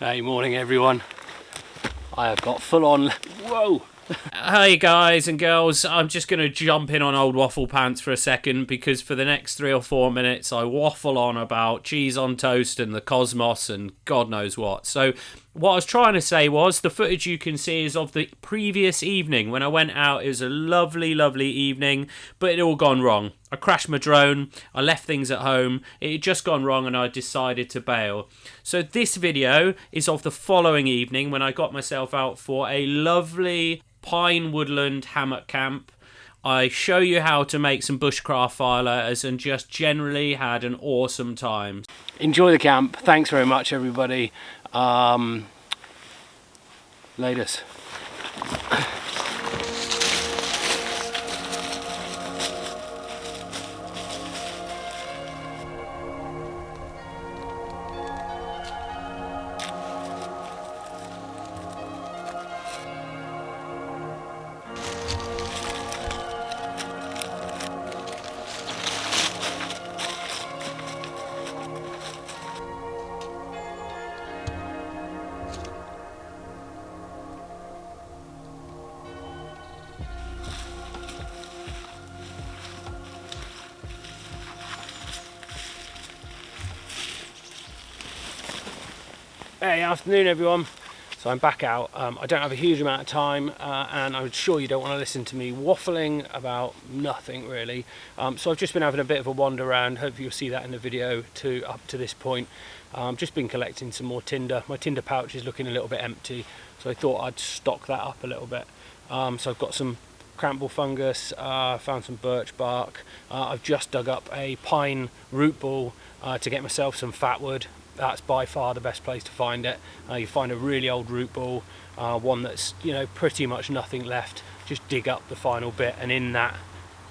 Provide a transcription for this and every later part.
Hey, morning everyone. I have got full on, whoa! Hey guys and girls, I'm just going to jump in on old waffle pants for a second because for the next 3 or 4 minutes I waffle on about cheese on toast and the cosmos and God knows what. So what I was trying to say was the footage you can see is of the previous evening when I went out. It was a lovely, lovely evening, but it had all gone wrong. I crashed my drone, I left things at home, it had just gone wrong and I decided to bail. So this video is of the following evening when I got myself out for a lovely pine woodland hammock camp. I show you how to make some bushcraft firelighters and just generally had an awesome time. Enjoy the camp. Thanks very much everybody. Laters. Hey, afternoon everyone. So I'm back out. I don't have a huge amount of time and I'm sure you don't want to listen to me waffling about nothing really. So I've just been having a bit of a wander around. Hopefully you'll see that in the video up to this point. Just been collecting some more tinder. My tinder pouch is looking a little bit empty, so I thought I'd stock that up a little bit. So I've got some crample fungus, found some birch bark. I've just dug up a pine root ball to get myself some fat wood. That's by far the best place to find it. You find a really old root ball, one that's pretty much nothing left. Just dig up the final bit, and in that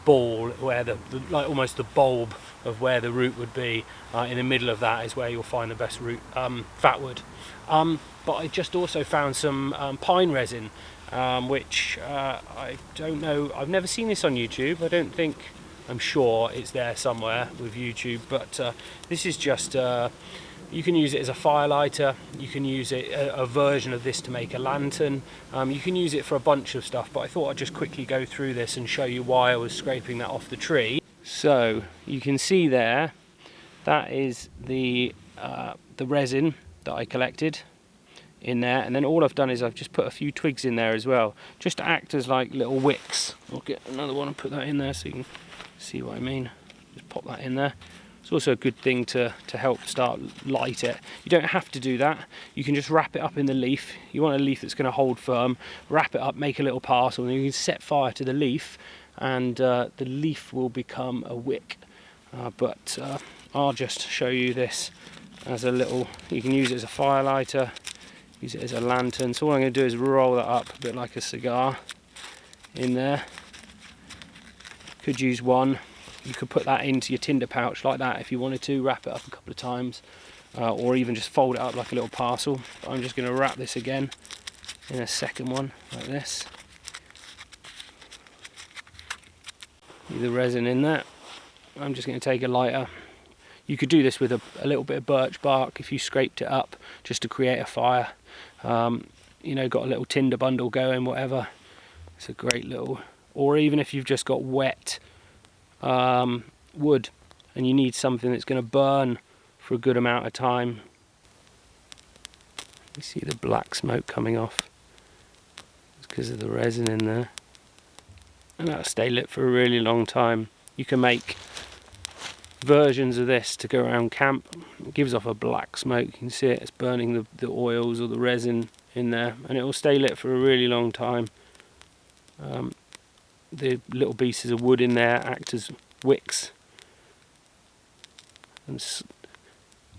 ball, where like almost the bulb of where the root would be, in the middle of that is where you'll find the best root fat wood. But I just also found some pine resin, which I don't know. I've never seen this on YouTube. I'm sure it's there somewhere with YouTube, but this is just. You can use it as a firelighter, you can use it a version of this to make a lantern, you can use it for a bunch of stuff, but I thought I'd just quickly go through this and show you why I was scraping that off the tree. So you can see there, that is the resin that I collected in there, and then all I've done is I've just put a few twigs in there as well, just to act as like little wicks. I'll get another one and put that in there so you can see what I mean. Just pop that in there. It's also a good thing to help start light it. You don't have to do that. You can just wrap it up in the leaf. You want a leaf that's going to hold firm. Wrap it up, make a little parcel, and you can set fire to the leaf, and the leaf will become a wick. But I'll just show you this as a little. You can use it as a firelighter, use it as a lantern. So all I'm going to do is roll that up a bit like a cigar in there. Could use one. You could put that into your tinder pouch like that if you wanted to, wrap it up a couple of times, or even just fold it up like a little parcel. But I'm just going to wrap this again in a second one like this. Leave the resin in there. I'm just going to take a lighter. You could do this with a little bit of birch bark if you scraped it up just to create a fire. Got a little tinder bundle going, whatever. It's a great little, or even if you've just got wet wood and you need something that's going to burn for a good amount of time. You see the black smoke coming off. It's because of the resin in there, and that'll stay lit for a really long time. You can make versions of this to go around camp. It gives off a black smoke. You can see it, it's burning the oils or the resin in there, and it will stay lit for a really long time. The little pieces of wood in there act as wicks, and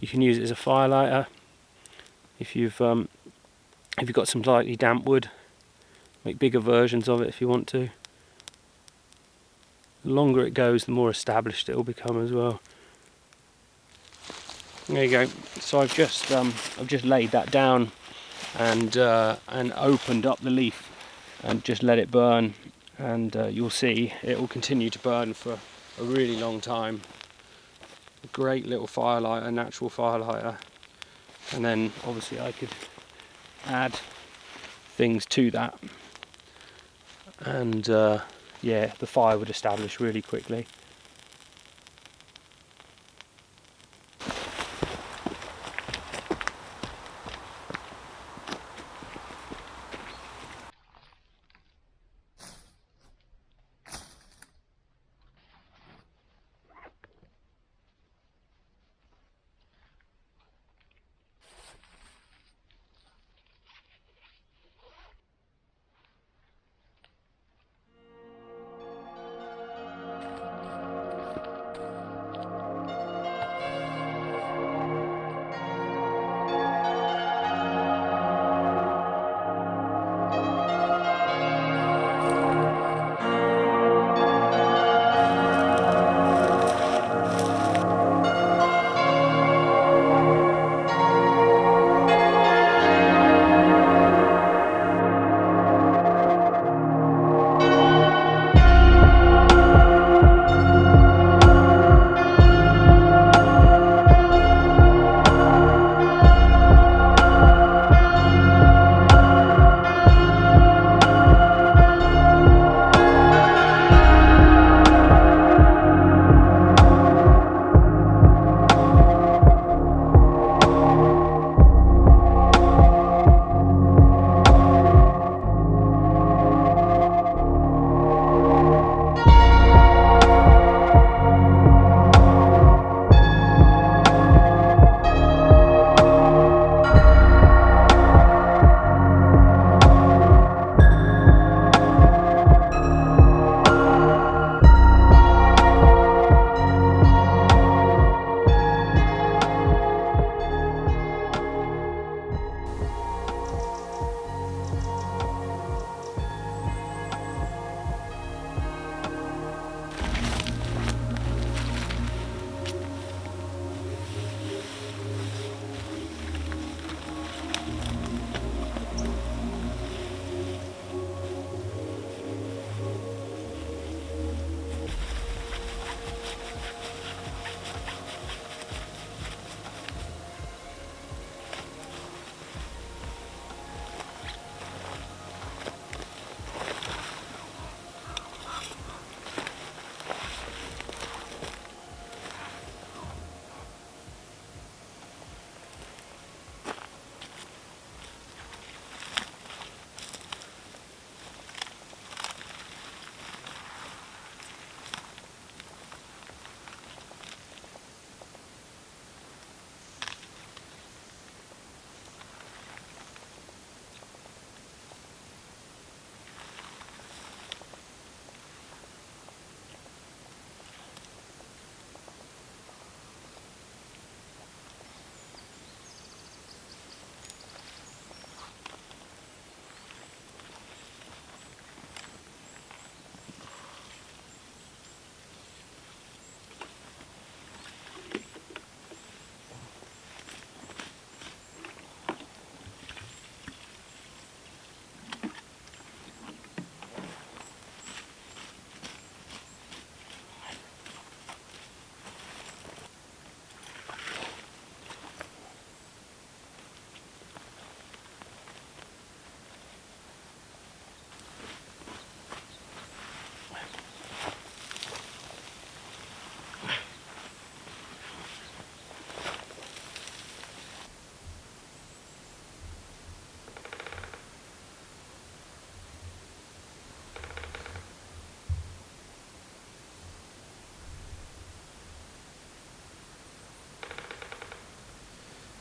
you can use it as a firelighter. If you've got some slightly damp wood, make bigger versions of it if you want to. The longer it goes, the more established it will become as well. There you go. So I've just laid that down and opened up the leaf and just let it burn. And you'll see it will continue to burn for a really long time. A great little firelighter, natural firelighter. and then obviously I could add things to that, and yeah, the fire would establish really quickly.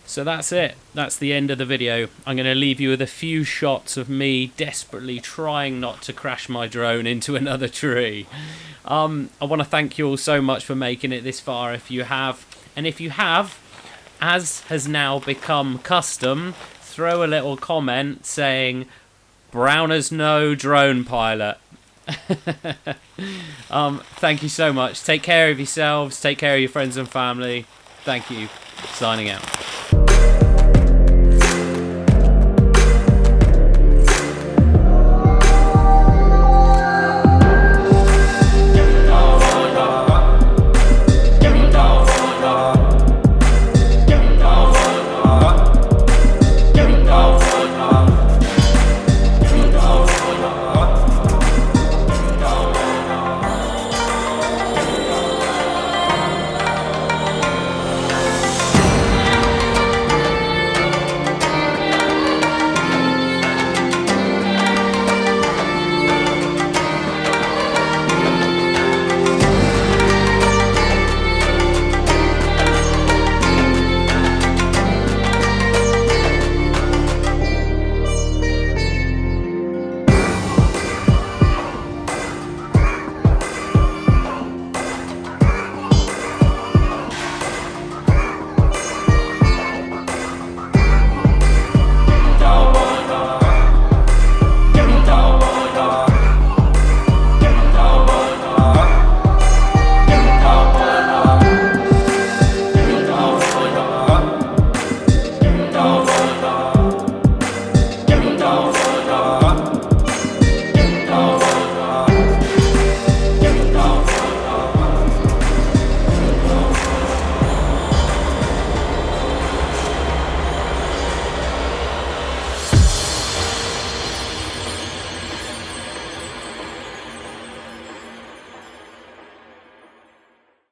So that's it. That's the end of the video. I'm going to leave you with a few shots of me desperately trying not to crash my drone into another tree. I want to thank you all so much for making it this far if you have. And if you have, as has now become custom, throw a little comment saying, "Brown as no drone pilot." Thank you so much. Take care of yourselves. Take care of your friends and family. Thank you. Signing out. Go